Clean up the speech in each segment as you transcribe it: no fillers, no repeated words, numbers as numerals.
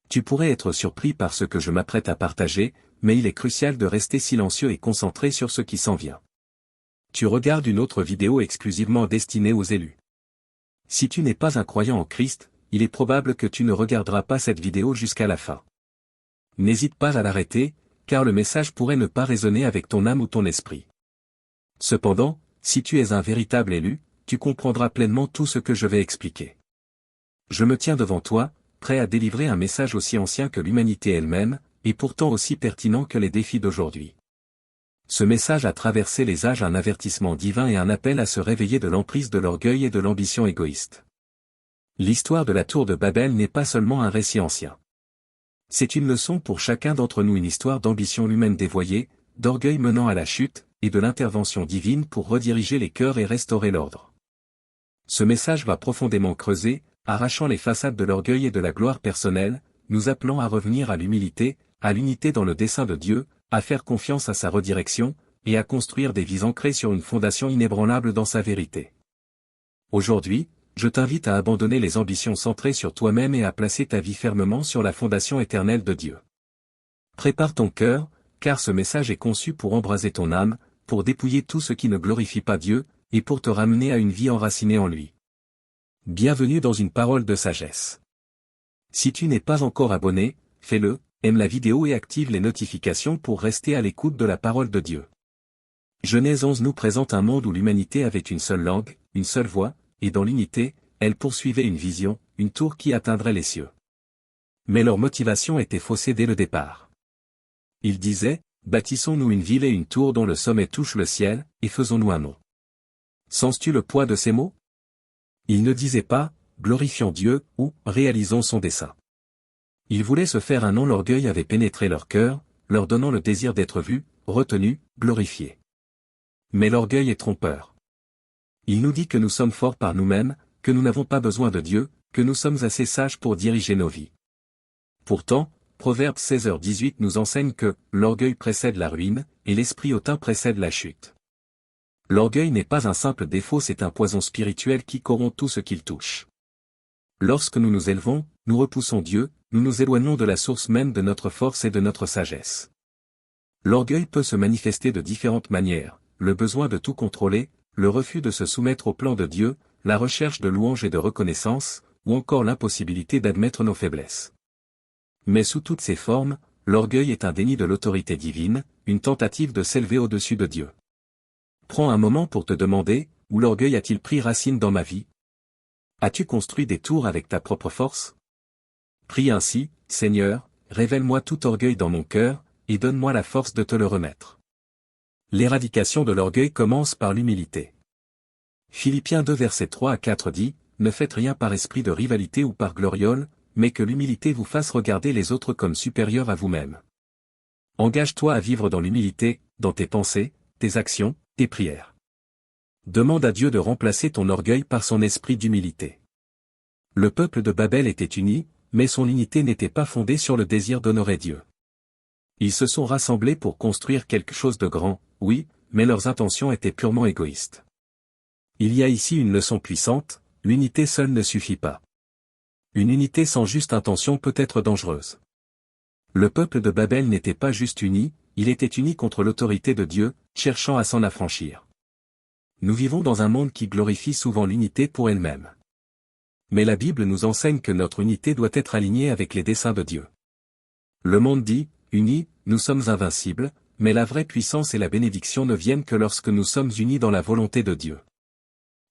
Tu pourrais être surpris par ce que je m'apprête à partager, mais il est crucial de rester silencieux et concentré sur ce qui s'en vient. Tu regardes une autre vidéo exclusivement destinée aux élus. Si tu n'es pas un croyant en Christ, il est probable que tu ne regarderas pas cette vidéo jusqu'à la fin. N'hésite pas à l'arrêter, car le message pourrait ne pas résonner avec ton âme ou ton esprit. Cependant, si tu es un véritable élu, tu comprendras pleinement tout ce que je vais expliquer. Je me tiens devant toi, prêt à délivrer un message aussi ancien que l'humanité elle-même, et pourtant aussi pertinent que les défis d'aujourd'hui. Ce message a traversé les âges, un avertissement divin et un appel à se réveiller de l'emprise de l'orgueil et de l'ambition égoïste. L'histoire de la tour de Babel n'est pas seulement un récit ancien. C'est une leçon pour chacun d'entre nous, une histoire d'ambition humaine dévoyée, d'orgueil menant à la chute, et de l'intervention divine pour rediriger les cœurs et restaurer l'ordre. Ce message va profondément creuser, arrachant les façades de l'orgueil et de la gloire personnelle, nous appelant à revenir à l'humilité, à l'unité dans le dessein de Dieu, à faire confiance à sa redirection, et à construire des vies ancrées sur une fondation inébranlable dans sa vérité. Aujourd'hui, je t'invite à abandonner les ambitions centrées sur toi-même et à placer ta vie fermement sur la fondation éternelle de Dieu. Prépare ton cœur, car ce message est conçu pour embraser ton âme, pour dépouiller tout ce qui ne glorifie pas Dieu, et pour te ramener à une vie enracinée en lui. Bienvenue dans une parole de sagesse. Si tu n'es pas encore abonné, fais-le, aime la vidéo et active les notifications pour rester à l'écoute de la parole de Dieu. Genèse 11 nous présente un monde où l'humanité avait une seule langue, une seule voix, et dans l'unité, elle poursuivait une vision, une tour qui atteindrait les cieux. Mais leur motivation était faussée dès le départ. Ils disaient, bâtissons-nous une ville et une tour dont le sommet touche le ciel, et faisons-nous un nom. Sens-tu le poids de ces mots? Ils ne disaient pas, glorifions Dieu, ou réalisons son dessein. Ils voulaient se faire un nom. L'orgueil avait pénétré leur cœur, leur donnant le désir d'être vus, retenus, glorifiés. Mais l'orgueil est trompeur. Il nous dit que nous sommes forts par nous-mêmes, que nous n'avons pas besoin de Dieu, que nous sommes assez sages pour diriger nos vies. Pourtant, Proverbe 16h18 nous enseigne que l'orgueil précède la ruine, et l'esprit hautain précède la chute. L'orgueil n'est pas un simple défaut, c'est un poison spirituel qui corrompt tout ce qu'il touche. Lorsque nous nous élevons, nous repoussons Dieu, nous nous éloignons de la source même de notre force et de notre sagesse. L'orgueil peut se manifester de différentes manières, le besoin de tout contrôler, le refus de se soumettre au plan de Dieu, la recherche de louange et de reconnaissance, ou encore l'impossibilité d'admettre nos faiblesses. Mais sous toutes ces formes, l'orgueil est un déni de l'autorité divine, une tentative de s'élever au-dessus de Dieu. Prends un moment pour te demander, où l'orgueil a-t-il pris racine dans ma vie? As-tu construit des tours avec ta propre force? Prie ainsi, Seigneur, révèle-moi tout orgueil dans mon cœur, et donne-moi la force de te le remettre. L'éradication de l'orgueil commence par l'humilité. Philippiens 2 versets 3 à 4 dit, ne faites rien par esprit de rivalité ou par gloriole, mais que l'humilité vous fasse regarder les autres comme supérieurs à vous-même. Engage-toi à vivre dans l'humilité, dans tes pensées, tes actions, tes prières. Demande à Dieu de remplacer ton orgueil par son esprit d'humilité. Le peuple de Babel était uni, mais son unité n'était pas fondée sur le désir d'honorer Dieu. Ils se sont rassemblés pour construire quelque chose de grand, oui, mais leurs intentions étaient purement égoïstes. Il y a ici une leçon puissante, l'unité seule ne suffit pas. Une unité sans juste intention peut être dangereuse. Le peuple de Babel n'était pas juste uni, il était uni contre l'autorité de Dieu, cherchant à s'en affranchir. Nous vivons dans un monde qui glorifie souvent l'unité pour elle-même. Mais la Bible nous enseigne que notre unité doit être alignée avec les desseins de Dieu. Le monde dit, unis, nous sommes invincibles, mais la vraie puissance et la bénédiction ne viennent que lorsque nous sommes unis dans la volonté de Dieu.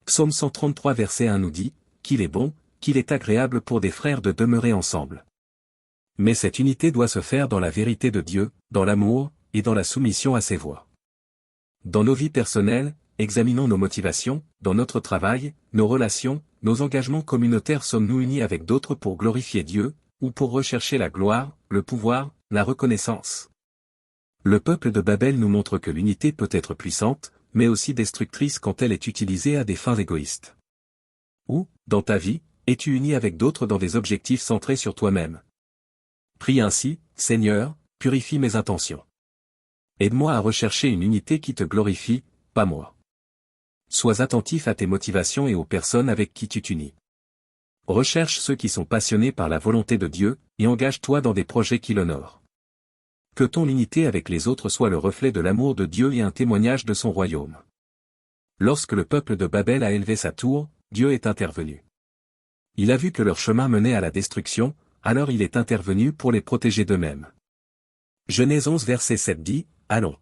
Psaume 133 verset 1 nous dit, qu'il est bon, qu'il est agréable pour des frères de demeurer ensemble. Mais cette unité doit se faire dans la vérité de Dieu, dans l'amour, et dans la soumission à ses voies. Dans nos vies personnelles, examinons nos motivations, dans notre travail, nos relations, nos engagements communautaires. Sommes-nous unis avec d'autres pour glorifier Dieu, ou pour rechercher la gloire, le pouvoir, la reconnaissance? Le peuple de Babel nous montre que l'unité peut être puissante, mais aussi destructrice quand elle est utilisée à des fins égoïstes. Ou, dans ta vie, es-tu uni avec d'autres dans des objectifs centrés sur toi-même? Prie ainsi, Seigneur, purifie mes intentions. Aide-moi à rechercher une unité qui te glorifie, pas moi. Sois attentif à tes motivations et aux personnes avec qui tu t'unis. Recherche ceux qui sont passionnés par la volonté de Dieu, et engage-toi dans des projets qui l'honorent. Que ton unité avec les autres soit le reflet de l'amour de Dieu et un témoignage de son royaume. Lorsque le peuple de Babel a élevé sa tour, Dieu est intervenu. Il a vu que leur chemin menait à la destruction, alors il est intervenu pour les protéger d'eux-mêmes. Genèse 11 verset 7 dit, « Allons.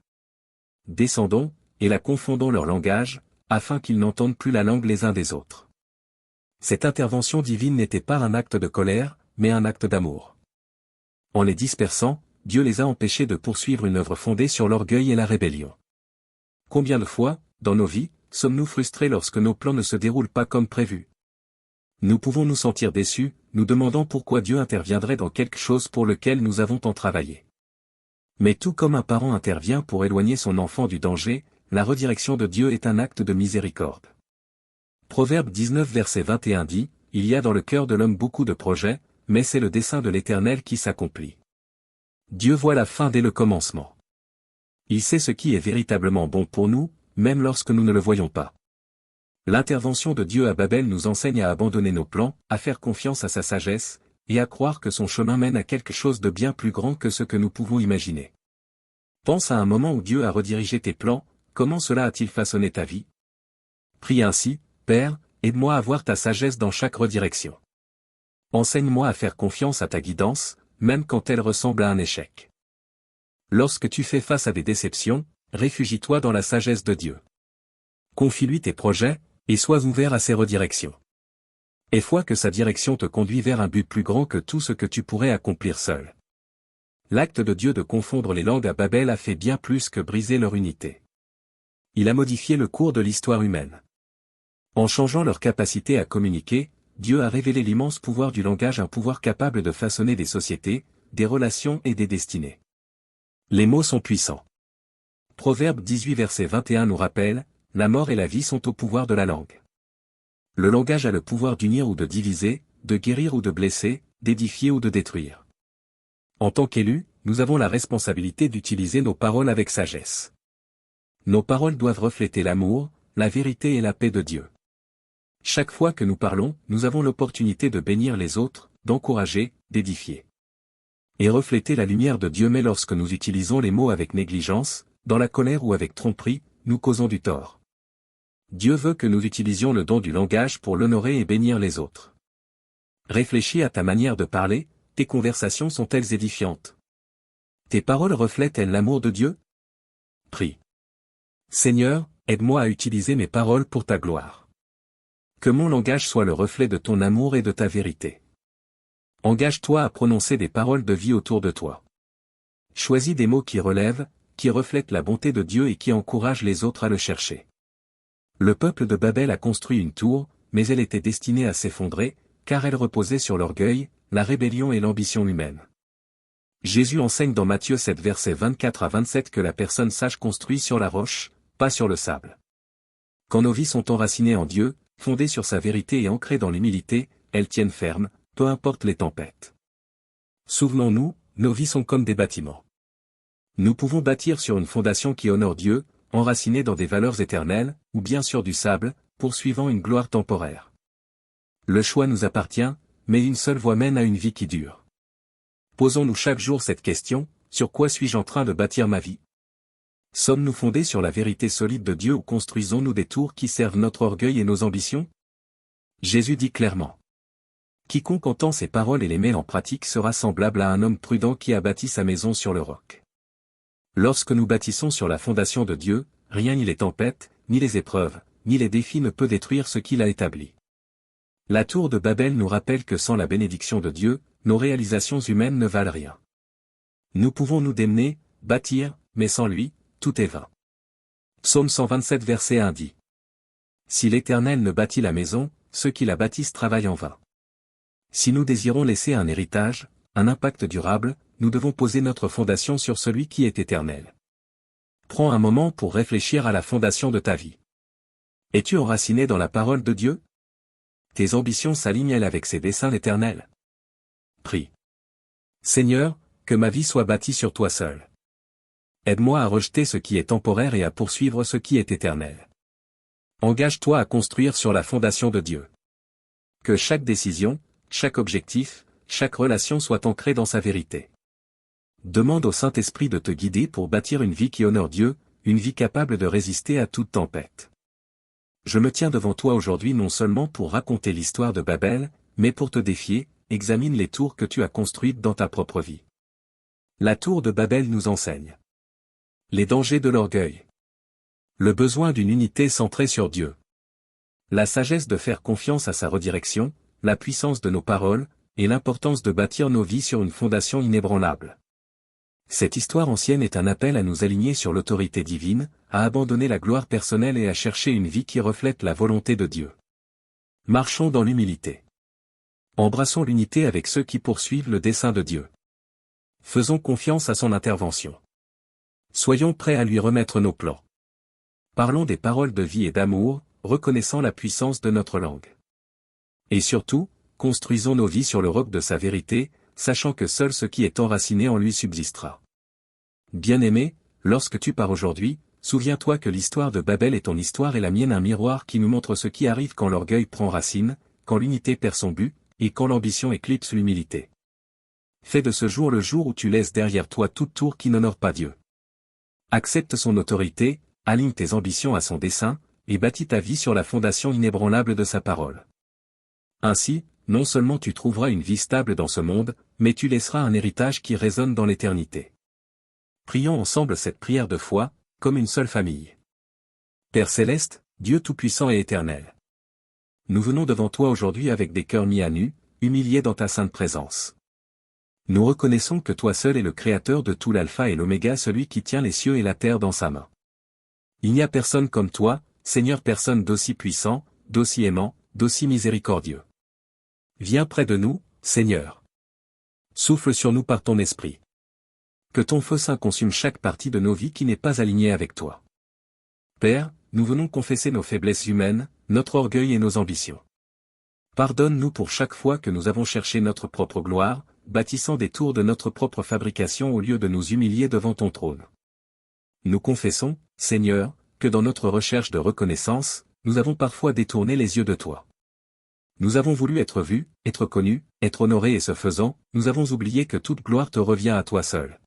Descendons, et la confondons leur langage, afin qu'ils n'entendent plus la langue les uns des autres. » Cette intervention divine n'était pas un acte de colère, mais un acte d'amour. En les dispersant, Dieu les a empêchés de poursuivre une œuvre fondée sur l'orgueil et la rébellion. Combien de fois, dans nos vies, sommes-nous frustrés lorsque nos plans ne se déroulent pas comme prévu? Nous pouvons nous sentir déçus, nous demandant pourquoi Dieu interviendrait dans quelque chose pour lequel nous avons tant travaillé. Mais tout comme un parent intervient pour éloigner son enfant du danger, la redirection de Dieu est un acte de miséricorde. Proverbe 19 verset 21 dit, « Il y a dans le cœur de l'homme beaucoup de projets, mais c'est le dessein de l'Éternel qui s'accomplit. » Dieu voit la fin dès le commencement. Il sait ce qui est véritablement bon pour nous, même lorsque nous ne le voyons pas. L'intervention de Dieu à Babel nous enseigne à abandonner nos plans, à faire confiance à sa sagesse, et à croire que son chemin mène à quelque chose de bien plus grand que ce que nous pouvons imaginer. Pense à un moment où Dieu a redirigé tes plans, comment cela a-t-il façonné ta vie? Prie ainsi, Père, aide-moi à voir ta sagesse dans chaque redirection. Enseigne-moi à faire confiance à ta guidance, même quand elle ressemble à un échec. Lorsque tu fais face à des déceptions, réfugie-toi dans la sagesse de Dieu. Confie-lui tes projets, et sois ouvert à ses redirections. Et foi que sa direction te conduit vers un but plus grand que tout ce que tu pourrais accomplir seul. L'acte de Dieu de confondre les langues à Babel a fait bien plus que briser leur unité. Il a modifié le cours de l'histoire humaine. En changeant leur capacité à communiquer, Dieu a révélé l'immense pouvoir du langage, un pouvoir capable de façonner des sociétés, des relations et des destinées. Les mots sont puissants. Proverbe 18 verset 21 nous rappelle, « La mort et la vie sont au pouvoir de la langue. » Le langage a le pouvoir d'unir ou de diviser, de guérir ou de blesser, d'édifier ou de détruire. En tant qu'élus, nous avons la responsabilité d'utiliser nos paroles avec sagesse. Nos paroles doivent refléter l'amour, la vérité et la paix de Dieu. Chaque fois que nous parlons, nous avons l'opportunité de bénir les autres, d'encourager, d'édifier. Et refléter la lumière de Dieu, mais lorsque nous utilisons les mots avec négligence, dans la colère ou avec tromperie, nous causons du tort. Dieu veut que nous utilisions le don du langage pour l'honorer et bénir les autres. Réfléchis à ta manière de parler, tes conversations sont-elles édifiantes? Tes paroles reflètent-elles l'amour de Dieu? Prie. Seigneur, aide-moi à utiliser mes paroles pour ta gloire. Que mon langage soit le reflet de ton amour et de ta vérité. Engage-toi à prononcer des paroles de vie autour de toi. Choisis des mots qui relèvent, qui reflètent la bonté de Dieu et qui encouragent les autres à le chercher. Le peuple de Babel a construit une tour, mais elle était destinée à s'effondrer, car elle reposait sur l'orgueil, la rébellion et l'ambition humaine. Jésus enseigne dans Matthieu 7 versets 24 à 27 que la personne sage construit sur la roche, pas sur le sable. Quand nos vies sont enracinées en Dieu, fondées sur sa vérité et ancrées dans l'humilité, elles tiennent ferme, peu importe les tempêtes. Souvenons-nous, nos vies sont comme des bâtiments. Nous pouvons bâtir sur une fondation qui honore Dieu, enracinée dans des valeurs éternelles, ou bien sur du sable, poursuivant une gloire temporaire. Le choix nous appartient, mais une seule voie mène à une vie qui dure. Posons-nous chaque jour cette question, sur quoi suis-je en train de bâtir ma vie? Sommes-nous fondés sur la vérité solide de Dieu ou construisons-nous des tours qui servent notre orgueil et nos ambitions? Jésus dit clairement. Quiconque entend ces paroles et les met en pratique sera semblable à un homme prudent qui a bâti sa maison sur le roc. Lorsque nous bâtissons sur la fondation de Dieu, rien ni les tempêtes, ni les épreuves, ni les défis ne peut détruire ce qu'il a établi. La tour de Babel nous rappelle que sans la bénédiction de Dieu, nos réalisations humaines ne valent rien. Nous pouvons nous démener, bâtir, mais sans lui, tout est vain. Psaume 127 verset 1 dit. Si l'Éternel ne bâtit la maison, ceux qui la bâtissent travaillent en vain. Si nous désirons laisser un héritage, un impact durable, nous devons poser notre fondation sur celui qui est éternel. Prends un moment pour réfléchir à la fondation de ta vie. Es-tu enraciné dans la parole de Dieu? Tes ambitions s'alignent-elles avec ses desseins éternels? Prie. Seigneur, que ma vie soit bâtie sur toi seul. Aide-moi à rejeter ce qui est temporaire et à poursuivre ce qui est éternel. Engage-toi à construire sur la fondation de Dieu. Que chaque décision, chaque objectif, chaque relation soit ancrée dans sa vérité. Demande au Saint-Esprit de te guider pour bâtir une vie qui honore Dieu, une vie capable de résister à toute tempête. Je me tiens devant toi aujourd'hui non seulement pour raconter l'histoire de Babel, mais pour te défier, examine les tours que tu as construites dans ta propre vie. La tour de Babel nous enseigne les dangers de l'orgueil, le besoin d'une unité centrée sur Dieu, la sagesse de faire confiance à sa redirection, la puissance de nos paroles, et l'importance de bâtir nos vies sur une fondation inébranlable. Cette histoire ancienne est un appel à nous aligner sur l'autorité divine, à abandonner la gloire personnelle et à chercher une vie qui reflète la volonté de Dieu. Marchons dans l'humilité. Embrassons l'unité avec ceux qui poursuivent le dessein de Dieu. Faisons confiance à son intervention. Soyons prêts à lui remettre nos plans. Parlons des paroles de vie et d'amour, reconnaissant la puissance de notre langue. Et surtout, construisons nos vies sur le roc de sa vérité, sachant que seul ce qui est enraciné en lui subsistera. Bien-aimé, lorsque tu pars aujourd'hui, souviens-toi que l'histoire de Babel est ton histoire et la mienne un miroir qui nous montre ce qui arrive quand l'orgueil prend racine, quand l'unité perd son but, et quand l'ambition éclipse l'humilité. Fais de ce jour le jour où tu laisses derrière toi toute tour qui n'honore pas Dieu. Accepte son autorité, aligne tes ambitions à son dessein, et bâtis ta vie sur la fondation inébranlable de sa parole. Ainsi, non seulement tu trouveras une vie stable dans ce monde, mais tu laisseras un héritage qui résonne dans l'éternité. Prions ensemble cette prière de foi, comme une seule famille. Père céleste, Dieu tout-puissant et éternel. Nous venons devant toi aujourd'hui avec des cœurs mis à nu, humiliés dans ta sainte présence. Nous reconnaissons que toi seul es le Créateur de tout l'alpha et l'oméga, celui qui tient les cieux et la terre dans sa main. Il n'y a personne comme toi, Seigneur, personne d'aussi puissant, d'aussi aimant, d'aussi miséricordieux. Viens près de nous, Seigneur. Souffle sur nous par ton esprit. Que ton feu saint consume chaque partie de nos vies qui n'est pas alignée avec toi. Père, nous venons confesser nos faiblesses humaines, notre orgueil et nos ambitions. Pardonne-nous pour chaque fois que nous avons cherché notre propre gloire, bâtissant des tours de notre propre fabrication au lieu de nous humilier devant ton trône. Nous confessons, Seigneur, que dans notre recherche de reconnaissance, nous avons parfois détourné les yeux de toi. Nous avons voulu être vus, être connus, être honorés et ce faisant, nous avons oublié que toute gloire te revient à toi seul.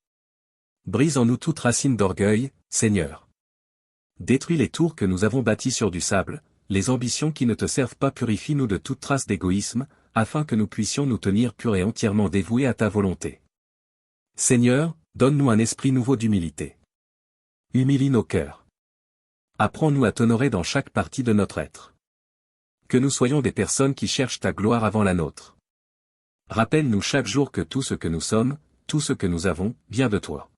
Brise en nous toute racine d'orgueil, Seigneur. Détruis les tours que nous avons bâtis sur du sable, les ambitions qui ne te servent pas, purifie-nous de toute trace d'égoïsme, afin que nous puissions nous tenir purs et entièrement dévoués à ta volonté. Seigneur, donne-nous un esprit nouveau d'humilité. Humilie nos cœurs. Apprends-nous à t'honorer dans chaque partie de notre être. Que nous soyons des personnes qui cherchent ta gloire avant la nôtre. Rappelle-nous chaque jour que tout ce que nous sommes, tout ce que nous avons, vient de toi.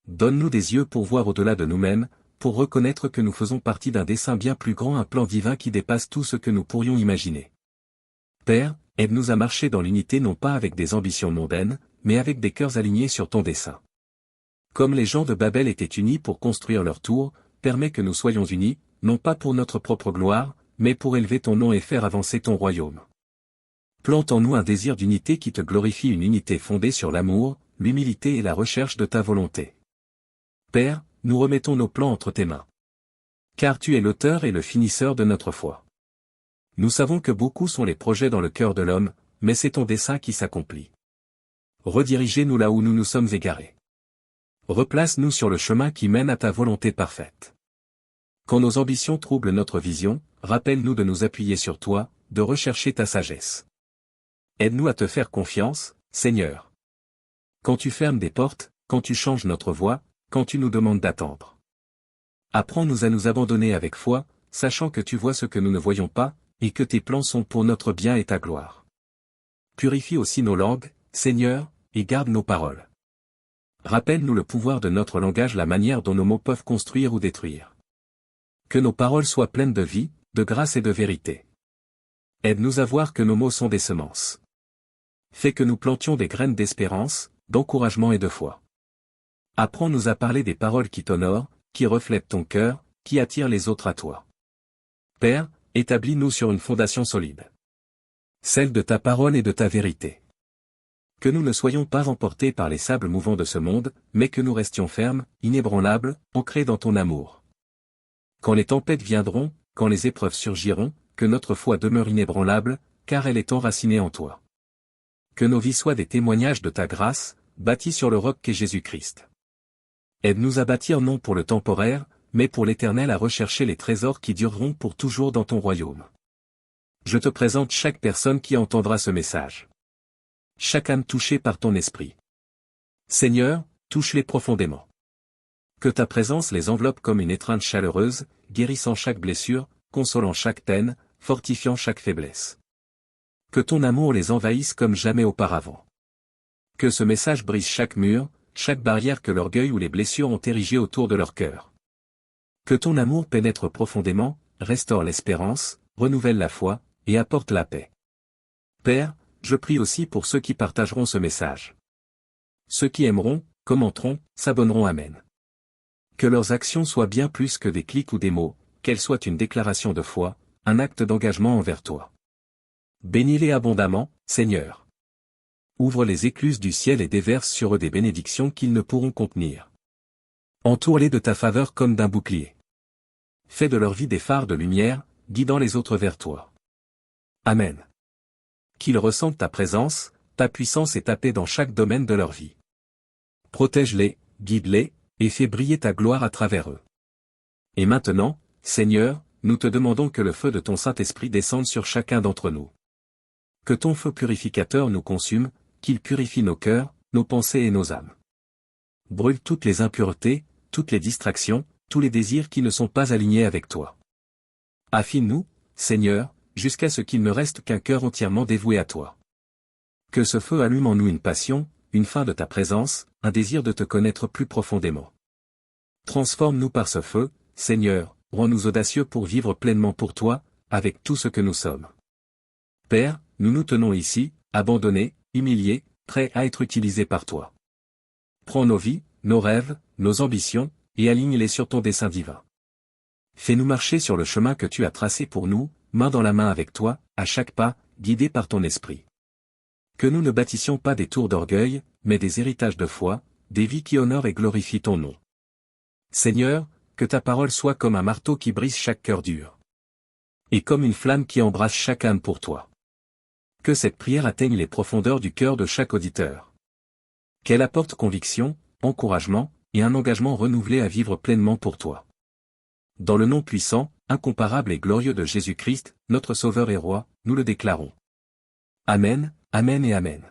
Donne-nous des yeux pour voir au-delà de nous-mêmes, pour reconnaître que nous faisons partie d'un dessein bien plus grand, un plan divin qui dépasse tout ce que nous pourrions imaginer. Père, aide-nous à marcher dans l'unité non pas avec des ambitions mondaines, mais avec des cœurs alignés sur ton dessein. Comme les gens de Babel étaient unis pour construire leur tour, permets que nous soyons unis, non pas pour notre propre gloire, mais pour élever ton nom et faire avancer ton royaume. Plante en nous un désir d'unité qui te glorifie, une unité fondée sur l'amour, l'humilité et la recherche de ta volonté. Père, nous remettons nos plans entre tes mains. Car tu es l'auteur et le finisseur de notre foi. Nous savons que beaucoup sont les projets dans le cœur de l'homme, mais c'est ton dessein qui s'accomplit. Redirigez-nous là où nous nous sommes égarés. Replace-nous sur le chemin qui mène à ta volonté parfaite. Quand nos ambitions troublent notre vision, rappelle-nous de nous appuyer sur toi, de rechercher ta sagesse. Aide-nous à te faire confiance, Seigneur. Quand tu fermes des portes, quand tu changes notre voie, quand tu nous demandes d'attendre. Apprends-nous à nous abandonner avec foi, sachant que tu vois ce que nous ne voyons pas, et que tes plans sont pour notre bien et ta gloire. Purifie aussi nos langues, Seigneur, et garde nos paroles. Rappelle-nous le pouvoir de notre langage, la manière dont nos mots peuvent construire ou détruire. Que nos paroles soient pleines de vie, de grâce et de vérité. Aide-nous à voir que nos mots sont des semences. Fais que nous plantions des graines d'espérance, d'encouragement et de foi. Apprends-nous à parler des paroles qui t'honorent, qui reflètent ton cœur, qui attirent les autres à toi. Père, établis-nous sur une fondation solide. Celle de ta parole et de ta vérité. Que nous ne soyons pas emportés par les sables mouvants de ce monde, mais que nous restions fermes, inébranlables, ancrés dans ton amour. Quand les tempêtes viendront, quand les épreuves surgiront, que notre foi demeure inébranlable, car elle est enracinée en toi. Que nos vies soient des témoignages de ta grâce, bâtis sur le roc qu'est Jésus-Christ. Aide-nous à bâtir non pour le temporaire, mais pour l'Éternel, à rechercher les trésors qui dureront pour toujours dans ton royaume. Je te présente chaque personne qui entendra ce message. Chaque âme touchée par ton esprit. Seigneur, touche-les profondément. Que ta présence les enveloppe comme une étreinte chaleureuse, guérissant chaque blessure, consolant chaque peine, fortifiant chaque faiblesse. Que ton amour les envahisse comme jamais auparavant. Que ce message brise chaque mur, chaque barrière que l'orgueil ou les blessures ont érigée autour de leur cœur. Que ton amour pénètre profondément, restaure l'espérance, renouvelle la foi, et apporte la paix. Père, je prie aussi pour ceux qui partageront ce message. Ceux qui aimeront, commenteront, s'abonneront. Amen. Que leurs actions soient bien plus que des clics ou des mots, qu'elles soient une déclaration de foi, un acte d'engagement envers toi. Bénis-les abondamment, Seigneur. Ouvre les écluses du ciel et déverse sur eux des bénédictions qu'ils ne pourront contenir. Entoure-les de ta faveur comme d'un bouclier. Fais de leur vie des phares de lumière, guidant les autres vers toi. Amen. Qu'ils ressentent ta présence, ta puissance et ta paix dans chaque domaine de leur vie. Protège-les, guide-les, et fais briller ta gloire à travers eux. Et maintenant, Seigneur, nous te demandons que le feu de ton Saint-Esprit descende sur chacun d'entre nous. Que ton feu purificateur nous consume, qu'il purifie nos cœurs, nos pensées et nos âmes. Brûle toutes les impuretés, toutes les distractions, tous les désirs qui ne sont pas alignés avec toi. Affine-nous, Seigneur, jusqu'à ce qu'il ne reste qu'un cœur entièrement dévoué à toi. Que ce feu allume en nous une passion, une faim de ta présence, un désir de te connaître plus profondément. Transforme-nous par ce feu, Seigneur, rends-nous audacieux pour vivre pleinement pour toi, avec tout ce que nous sommes. Père, nous nous tenons ici, abandonnés, humiliés, prêts à être utilisés par toi. Prends nos vies, nos rêves, nos ambitions, et aligne-les sur ton dessein divin. Fais-nous marcher sur le chemin que tu as tracé pour nous, main dans la main avec toi, à chaque pas, guidés par ton esprit. Que nous ne bâtissions pas des tours d'orgueil, mais des héritages de foi, des vies qui honorent et glorifient ton nom. Seigneur, que ta parole soit comme un marteau qui brise chaque cœur dur. Et comme une flamme qui embrasse chaque âme pour toi. Que cette prière atteigne les profondeurs du cœur de chaque auditeur. Qu'elle apporte conviction, encouragement, et un engagement renouvelé à vivre pleinement pour toi. Dans le nom puissant, incomparable et glorieux de Jésus-Christ, notre Sauveur et Roi, nous le déclarons. Amen, Amen et Amen.